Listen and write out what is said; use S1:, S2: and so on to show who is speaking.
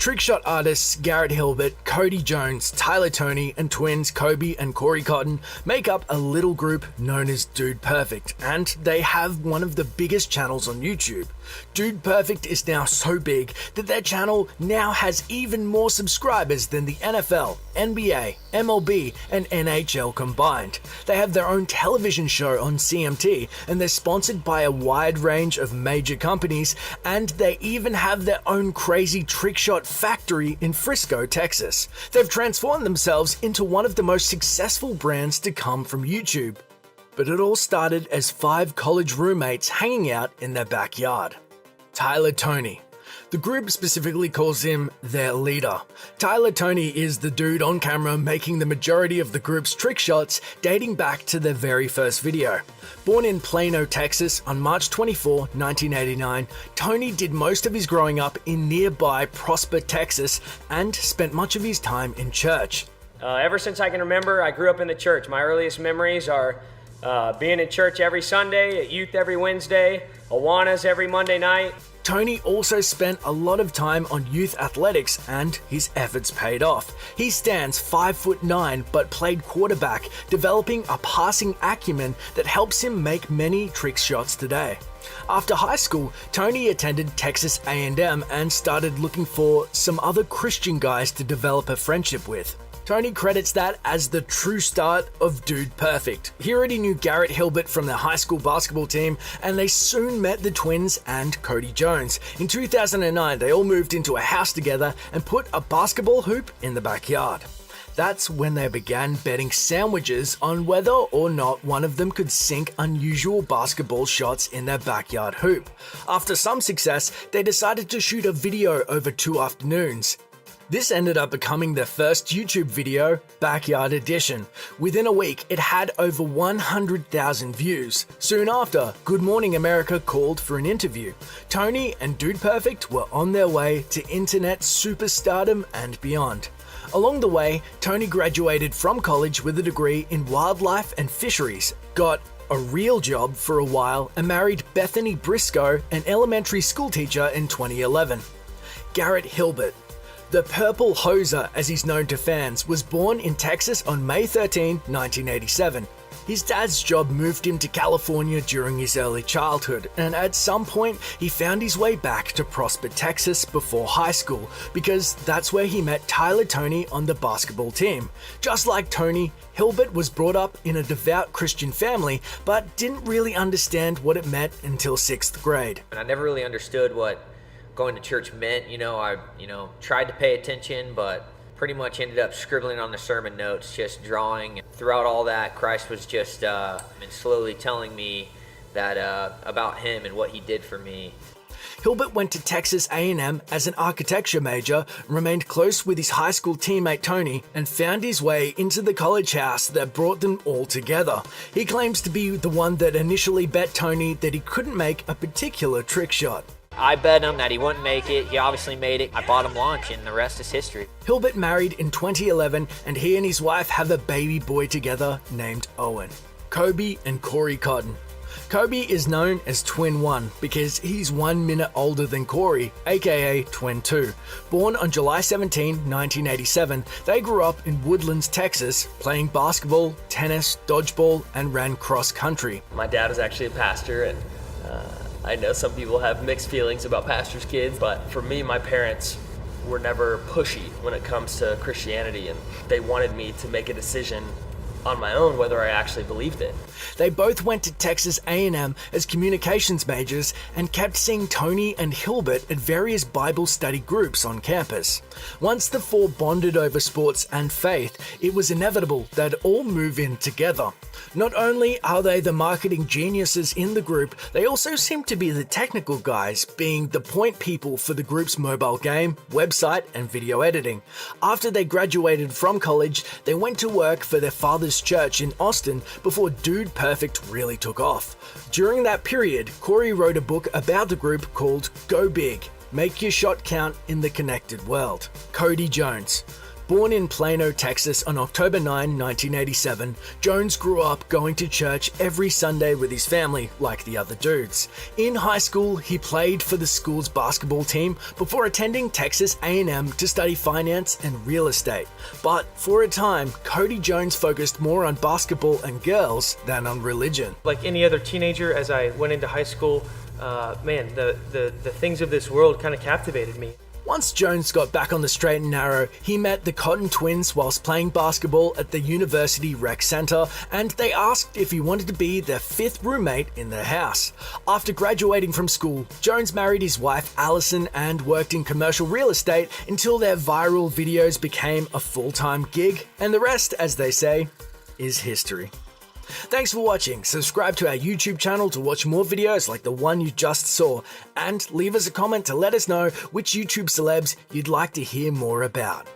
S1: Trickshot artists Garrett Hilbert, Cody Jones, Tyler Toney, and twins Kobe and Corey Cotton make up a little group known as Dude Perfect, and they have one of the biggest channels on YouTube. Dude Perfect is now so big that their channel now has even more subscribers than the NFL, NBA, MLB, and NHL combined. They have their own television show on CMT, and they're sponsored by a wide range of major companies, and they even have their own crazy trickshot factory in Frisco, Texas. They've transformed themselves into one of the most successful brands to come from YouTube. But it all started as 5 college roommates hanging out in their backyard. Tyler Toney. The group specifically calls him their leader. Tyler Toney is the dude on camera making the majority of the group's trick shots dating back to their very first video. Born in Plano, Texas on March 24, 1989, Toney did most of his growing up in nearby Prosper, Texas, and spent much of his time in church.
S2: Ever since I can remember, I grew up in the church. My earliest memories are being in church every Sunday, at youth every Wednesday, Awanas every Monday night.
S1: Toney also spent a lot of time on youth athletics, and his efforts paid off. He stands 5'9" but played quarterback, developing a passing acumen that helps him make many trick shots today. After high school, Toney attended Texas A&M and started looking for some other Christian guys to develop a friendship with. Toney credits that as the true start of Dude Perfect. He already knew Garrett Hilbert from their high school basketball team, and they soon met the twins and Cody Jones. In 2009, they all moved into a house together and put a basketball hoop in the backyard. That's when they began betting sandwiches on whether or not one of them could sink unusual basketball shots in their backyard hoop. After some success, they decided to shoot a video over 2 afternoons. This ended up becoming their first YouTube video, Backyard Edition. Within a week, it had over 100,000 views. Soon after, Good Morning America called for an interview. Toney and Dude Perfect were on their way to internet superstardom and beyond. Along the way, Toney graduated from college with a degree in wildlife and fisheries, got a real job for a while, and married Bethany Briscoe, an elementary school teacher, in 2011. Garrett Hilbert. The Purple Hoser, as he's known to fans, was born in Texas on May 13, 1987. His dad's job moved him to California during his early childhood, and at some point he found his way back to Prosper, Texas before high school, because that's where he met Tyler Toney on the basketball team. Just like Toney, Hilbert was brought up in a devout Christian family, but didn't really understand what it meant until 6th grade.
S3: And I never really understood what going to church meant. I tried to pay attention, but pretty much ended up scribbling on the sermon notes, just drawing. Throughout all that, Christ was just slowly telling me that about him and what he did for me.
S1: Hilbert went to Texas A&M as an architecture major, remained close with his high school teammate Toney, and found his way into the college house that brought them all together. He claims to be the one that initially bet Toney that he couldn't make a particular trick shot.
S3: I bet him that he wouldn't make it. He obviously made it. I bought him lunch, and the rest is history.
S1: Hilbert married in 2011, and he and his wife have a baby boy together named Owen. Kobe and Corey Cotton. Kobe is known as Twin 1 because he's 1 minute older than Corey, aka Twin 2. Born on July 17, 1987, they grew up in Woodlands, Texas, playing basketball, tennis, dodgeball, and ran cross country.
S4: My dad was actually a pastor, and I know some people have mixed feelings about pastors' kids, but for me, my parents were never pushy when it comes to Christianity, and they wanted me to make a decision on my own whether I actually believed it.
S1: They both went to Texas A&M as communications majors and kept seeing Toney and Hilbert at various Bible study groups on campus. Once the four bonded over sports and faith, it was inevitable they'd all move in together. Not only are they the marketing geniuses in the group, they also seem to be the technical guys, being the point people for the group's mobile game, website, and video editing. After they graduated from college, they went to work for their father's church in Austin before Dude Perfect really took off. During that period, Corey wrote a book about the group called Go Big, Make Your Shot Count in the Connected World. Cody Jones. Born in Plano, Texas on October 9, 1987, Jones grew up going to church every Sunday with his family, like the other dudes. In high school, he played for the school's basketball team before attending Texas A&M to study finance and real estate. But for a time, Cody Jones focused more on basketball and girls than on religion.
S5: Like any other teenager, as I went into high school, the things of this world kind of captivated me.
S1: Once Jones got back on the straight and narrow, he met the Cotton twins whilst playing basketball at the University Rec Center, and they asked if he wanted to be their fifth roommate in their house. After graduating from school, Jones married his wife Allison and worked in commercial real estate until their viral videos became a full-time gig, and the rest, as they say, is history. Thanks for watching. Subscribe to our YouTube channel to watch more videos like the one you just saw, and leave us a comment to let us know which YouTube celebs you'd like to hear more about.